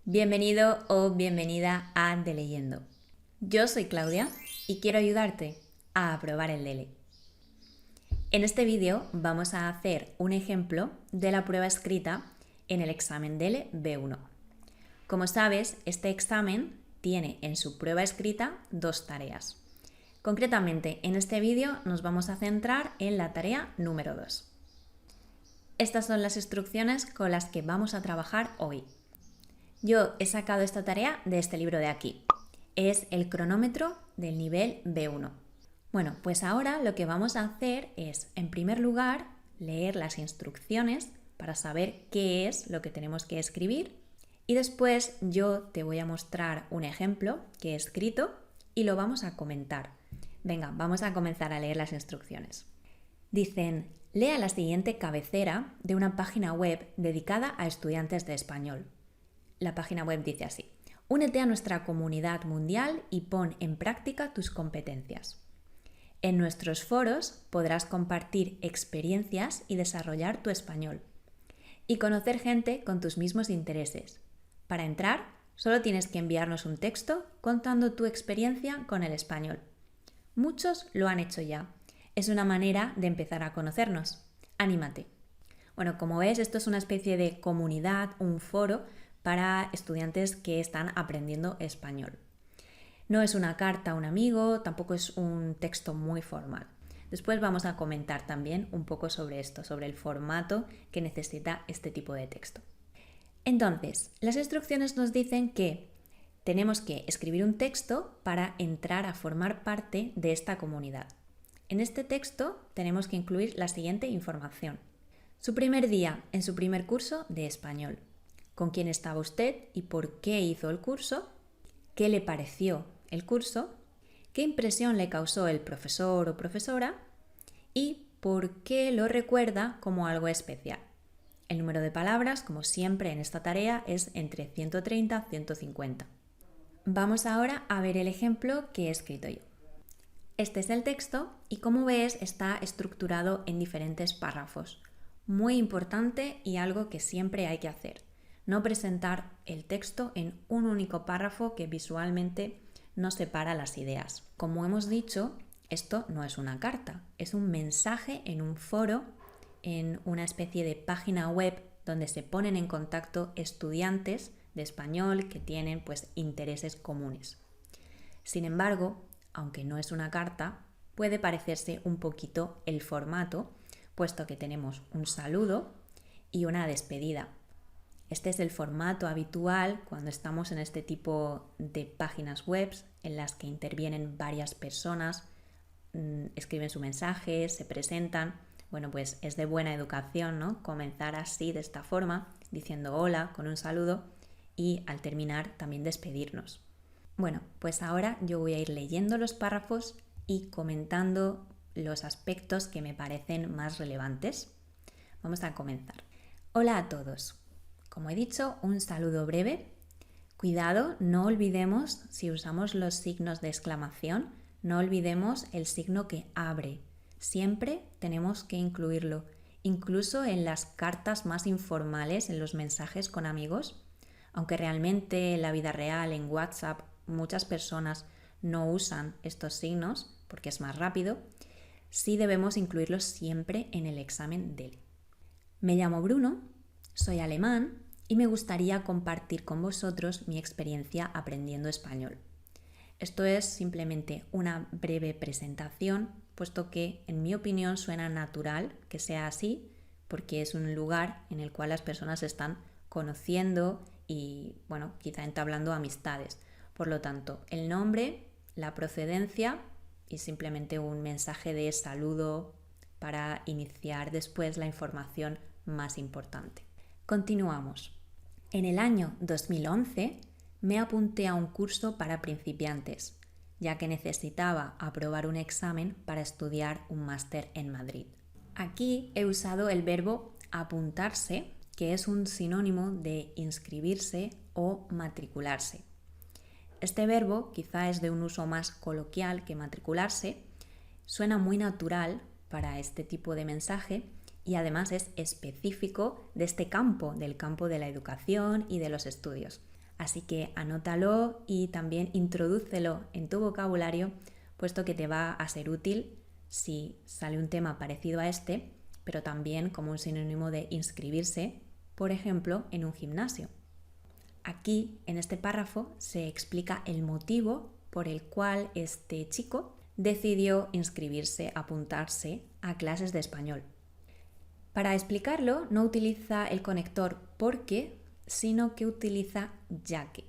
Bienvenido o bienvenida a De Leyendo. Yo soy Claudia y quiero ayudarte a aprobar el DELE. En este vídeo vamos a hacer un ejemplo de la prueba escrita en el examen DELE B1. Como sabes, este examen tiene en su prueba escrita dos tareas. Concretamente, en este vídeo nos vamos a centrar en la tarea número 2. Estas son las instrucciones con las que vamos a trabajar hoy. Yo he sacado esta tarea de este libro de aquí. Es el cronómetro del nivel B1. Bueno, pues ahora lo que vamos a hacer es, en primer lugar, leer las instrucciones para saber qué es lo que tenemos que escribir y después yo te voy a mostrar un ejemplo que he escrito y lo vamos a comentar. Venga, vamos a comenzar a leer las instrucciones. Dicen, lea la siguiente cabecera de una página web dedicada a estudiantes de español. La página web dice así: únete a nuestra comunidad mundial y pon en práctica tus competencias. En nuestros foros podrás compartir experiencias y desarrollar tu español y conocer gente con tus mismos intereses. Para entrar, solo tienes que enviarnos un texto contando tu experiencia con el español. Muchos lo han hecho ya. Es una manera de empezar a conocernos. ¡Anímate! Bueno, como ves, esto es una especie de comunidad, un foro para estudiantes que están aprendiendo español. No es una carta a un amigo, tampoco es un texto muy formal. Después vamos a comentar también un poco sobre esto, sobre el formato que necesita este tipo de texto. Entonces, las instrucciones nos dicen que tenemos que escribir un texto para entrar a formar parte de esta comunidad. En este texto tenemos que incluir la siguiente información. Su primer día en su primer curso de español. ¿Con quién estaba usted y por qué hizo el curso? ¿Qué le pareció el curso? ¿Qué impresión le causó el profesor o profesora? ¿Y por qué lo recuerda como algo especial? El número de palabras, como siempre en esta tarea, es entre 130 y 150. Vamos ahora a ver el ejemplo que he escrito yo. Este es el texto y, como ves, está estructurado en diferentes párrafos. Muy importante y algo que siempre hay que hacer. No presentar el texto en un único párrafo que visualmente no separa las ideas. Como hemos dicho, esto no es una carta, es un mensaje en un foro, en una especie de página web donde se ponen en contacto estudiantes de español que tienen intereses comunes. Sin embargo, aunque no es una carta, puede parecerse un poquito el formato, puesto que tenemos un saludo y una despedida. Este es el formato habitual cuando estamos en este tipo de páginas web en las que intervienen varias personas, escriben su mensaje, se presentan. Bueno, pues es de buena educación, ¿no? Comenzar así, de esta forma, diciendo hola con un saludo y al terminar también despedirnos. Bueno, pues ahora yo voy a ir leyendo los párrafos y comentando los aspectos que me parecen más relevantes. Vamos a comenzar. Hola a todos. Como he dicho, un saludo breve. Cuidado, no olvidemos, si usamos los signos de exclamación, no olvidemos el signo que abre. Siempre tenemos que incluirlo, incluso en las cartas más informales, en los mensajes con amigos. Aunque realmente en la vida real, en WhatsApp, muchas personas no usan estos signos porque es más rápido, sí debemos incluirlos siempre en el examen DELE. Me llamo Bruno, soy alemán y me gustaría compartir con vosotros mi experiencia aprendiendo español. Esto es simplemente una breve presentación, puesto que en mi opinión suena natural que sea así, porque es un lugar en el cual las personas se están conociendo y, bueno, quizá entablando amistades. Por lo tanto, el nombre, la procedencia y simplemente un mensaje de saludo para iniciar después la información más importante. Continuamos. En el año 2011 me apunté a un curso para principiantes, ya que necesitaba aprobar un examen para estudiar un máster en Madrid. Aquí he usado el verbo apuntarse, que es un sinónimo de inscribirse o matricularse. Este verbo quizá es de un uso más coloquial que matricularse, suena muy natural para este tipo de mensaje y además es específico de este campo, del campo de la educación y de los estudios. Así que anótalo y también introdúcelo en tu vocabulario, puesto que te va a ser útil si sale un tema parecido a este, pero también como un sinónimo de inscribirse, por ejemplo, en un gimnasio. Aquí, en este párrafo, se explica el motivo por el cual este chico decidió inscribirse, apuntarse a clases de español. Para explicarlo, no utiliza el conector porque, sino que utiliza ya que.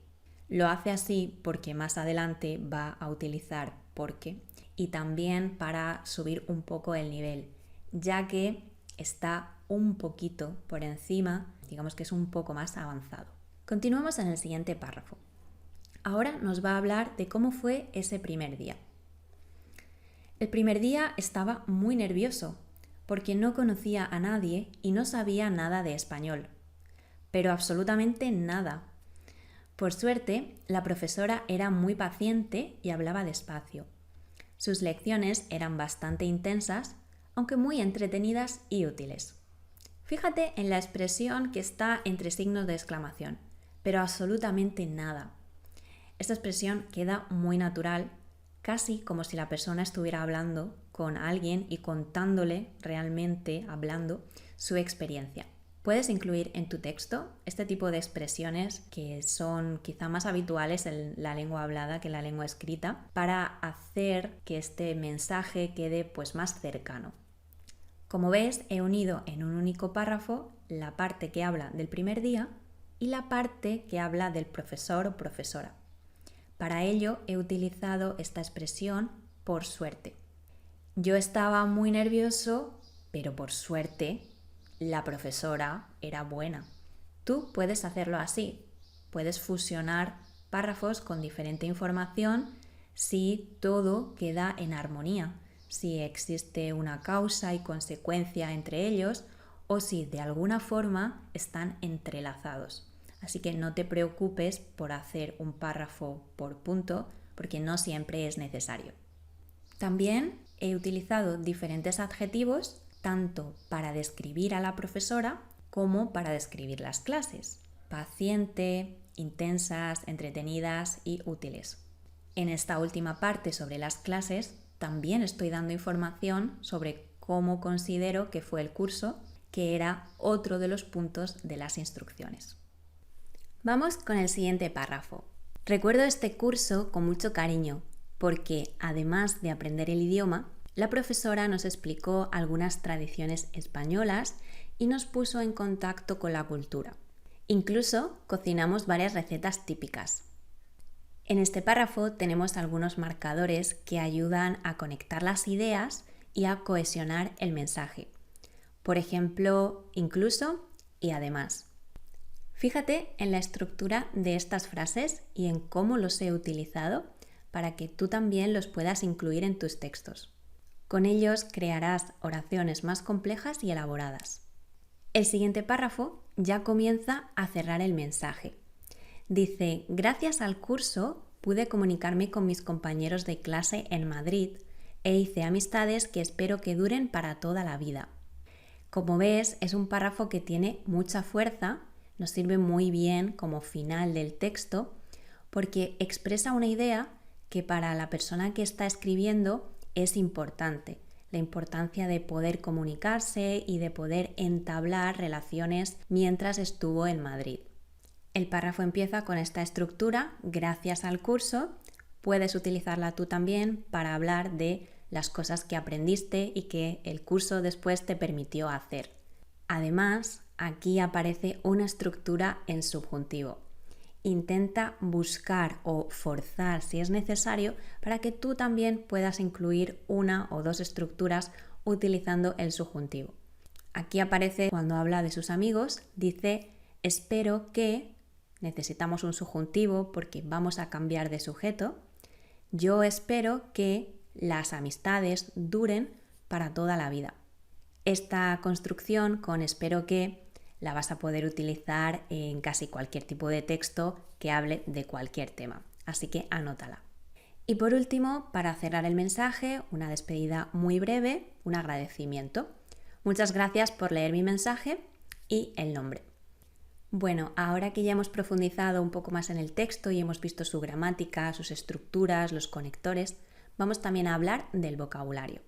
Lo hace así porque más adelante va a utilizar porque y también para subir un poco el nivel, ya que está un poquito por encima, digamos que es un poco más avanzado. Continuamos en el siguiente párrafo. Ahora nos va a hablar de cómo fue ese primer día. El primer día estaba muy nervioso porque no conocía a nadie y no sabía nada de español, pero absolutamente nada. Por suerte, la profesora era muy paciente y hablaba despacio. Sus lecciones eran bastante intensas, aunque muy entretenidas y útiles. Fíjate en la expresión que está entre signos de exclamación, pero absolutamente nada. Esta expresión queda muy natural, casi como si la persona estuviera hablando con alguien y contándole realmente, hablando, su experiencia. Puedes incluir en tu texto este tipo de expresiones que son quizá más habituales en la lengua hablada que en la lengua escrita para hacer que este mensaje quede pues más cercano. Como ves, he unido en un único párrafo la parte que habla del primer día y la parte que habla del profesor o profesora. Para ello he utilizado esta expresión por suerte. Yo estaba muy nervioso, pero por suerte la profesora era buena. Tú puedes hacerlo así. Puedes fusionar párrafos con diferente información si todo queda en armonía, si existe una causa y consecuencia entre ellos o si de alguna forma están entrelazados. Así que no te preocupes por hacer un párrafo por punto, porque no siempre es necesario. También he utilizado diferentes adjetivos tanto para describir a la profesora como para describir las clases. Paciente, intensas, entretenidas y útiles. En esta última parte sobre las clases también estoy dando información sobre cómo considero que fue el curso, que era otro de los puntos de las instrucciones. Vamos con el siguiente párrafo. Recuerdo este curso con mucho cariño porque, además de aprender el idioma, la profesora nos explicó algunas tradiciones españolas y nos puso en contacto con la cultura. Incluso cocinamos varias recetas típicas. En este párrafo tenemos algunos marcadores que ayudan a conectar las ideas y a cohesionar el mensaje. Por ejemplo, incluso y además. Fíjate en la estructura de estas frases y en cómo los he utilizado para que tú también los puedas incluir en tus textos. Con ellos crearás oraciones más complejas y elaboradas. El siguiente párrafo ya comienza a cerrar el mensaje. Dice, gracias al curso pude comunicarme con mis compañeros de clase en Madrid e hice amistades que espero que duren para toda la vida. Como ves, es un párrafo que tiene mucha fuerza, nos sirve muy bien como final del texto porque expresa una idea que para la persona que está escribiendo es importante, la importancia de poder comunicarse y de poder entablar relaciones mientras estuvo en Madrid. El párrafo empieza con esta estructura, gracias al curso. Puedes utilizarla tú también para hablar de las cosas que aprendiste y que el curso después te permitió hacer. Además, aquí aparece una estructura en subjuntivo. Intenta buscar o forzar si es necesario para que tú también puedas incluir una o dos estructuras utilizando el subjuntivo. Aquí aparece cuando habla de sus amigos, dice espero que, necesitamos un subjuntivo porque vamos a cambiar de sujeto, yo espero que las amistades duren para toda la vida. Esta construcción con espero que la vas a poder utilizar en casi cualquier tipo de texto que hable de cualquier tema, así que anótala. Y por último, para cerrar el mensaje, una despedida muy breve, un agradecimiento. Muchas gracias por leer mi mensaje y el nombre. Bueno, ahora que ya hemos profundizado un poco más en el texto y hemos visto su gramática, sus estructuras, los conectores, vamos también a hablar del vocabulario.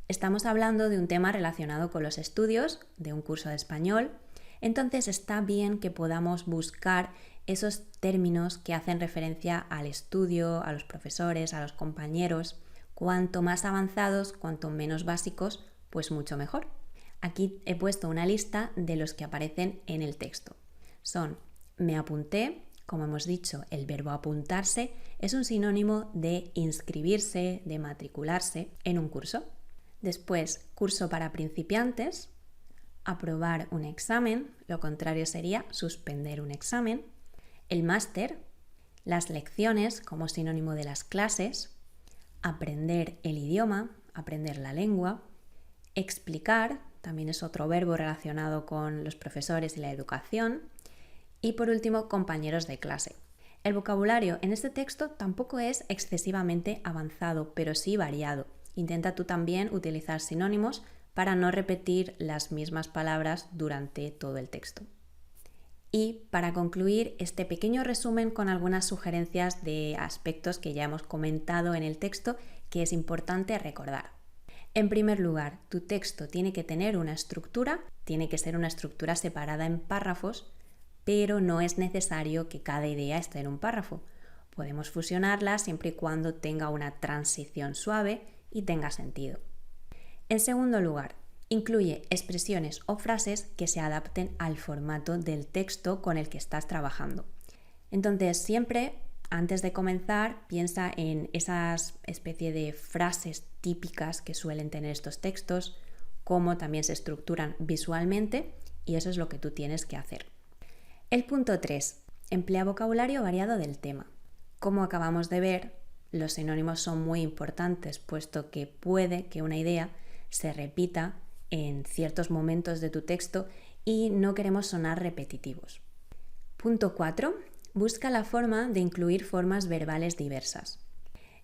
Estamos hablando de un tema relacionado con los estudios, de un curso de español, entonces está bien que podamos buscar esos términos que hacen referencia al estudio, a los profesores, a los compañeros. Cuanto más avanzados, cuanto menos básicos, pues mucho mejor. Aquí he puesto una lista de los que aparecen en el texto. Son me apunté, como hemos dicho, el verbo apuntarse es un sinónimo de inscribirse, de matricularse en un curso. Después, curso para principiantes, aprobar un examen, lo contrario sería suspender un examen. El máster, las lecciones como sinónimo de las clases, aprender el idioma, aprender la lengua, explicar, también es otro verbo relacionado con los profesores y la educación, y por último, compañeros de clase. El vocabulario en este texto tampoco es excesivamente avanzado, pero sí variado. Intenta tú también utilizar sinónimos para no repetir las mismas palabras durante todo el texto. Y para concluir este pequeño resumen con algunas sugerencias de aspectos que ya hemos comentado en el texto que es importante recordar. En primer lugar, tu texto tiene que tener una estructura, tiene que ser una estructura separada en párrafos, pero no es necesario que cada idea esté en un párrafo. Podemos fusionarla siempre y cuando tenga una transición suave y tenga sentido. En segundo lugar, incluye expresiones o frases que se adapten al formato del texto con el que estás trabajando. Entonces, siempre antes de comenzar, piensa en esas especie de frases típicas que suelen tener estos textos, cómo también se estructuran visualmente, y eso es lo que tú tienes que hacer. El punto 3. Emplea vocabulario variado del tema. Como acabamos de ver, los sinónimos son muy importantes, puesto que puede que una idea se repita en ciertos momentos de tu texto y no queremos sonar repetitivos. Punto 4. Busca la forma de incluir formas verbales diversas.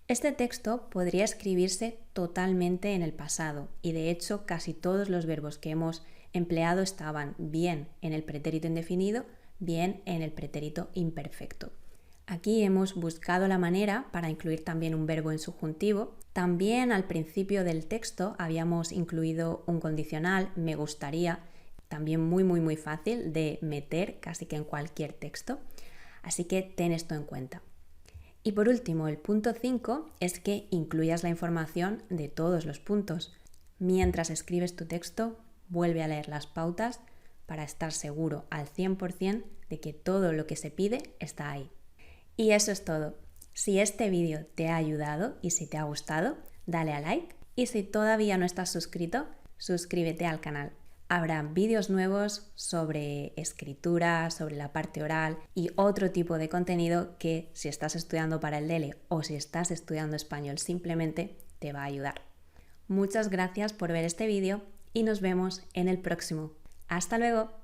Este texto podría escribirse totalmente en el pasado y de hecho casi todos los verbos que hemos empleado estaban bien en el pretérito indefinido, bien en el pretérito imperfecto. Aquí hemos buscado la manera para incluir también un verbo en subjuntivo. También al principio del texto habíamos incluido un condicional, me gustaría, también muy fácil de meter casi que en cualquier texto. Así que ten esto en cuenta. Y por último, el punto 5 es que incluyas la información de todos los puntos. Mientras escribes tu texto, vuelve a leer las pautas para estar seguro al 100% de que todo lo que se pide está ahí. Y eso es todo. Si este vídeo te ha ayudado y si te ha gustado, dale a like. Y si todavía no estás suscrito, suscríbete al canal. Habrá vídeos nuevos sobre escritura, sobre la parte oral y otro tipo de contenido que si estás estudiando para el DELE o si estás estudiando español simplemente te va a ayudar. Muchas gracias por ver este vídeo y nos vemos en el próximo. ¡Hasta luego!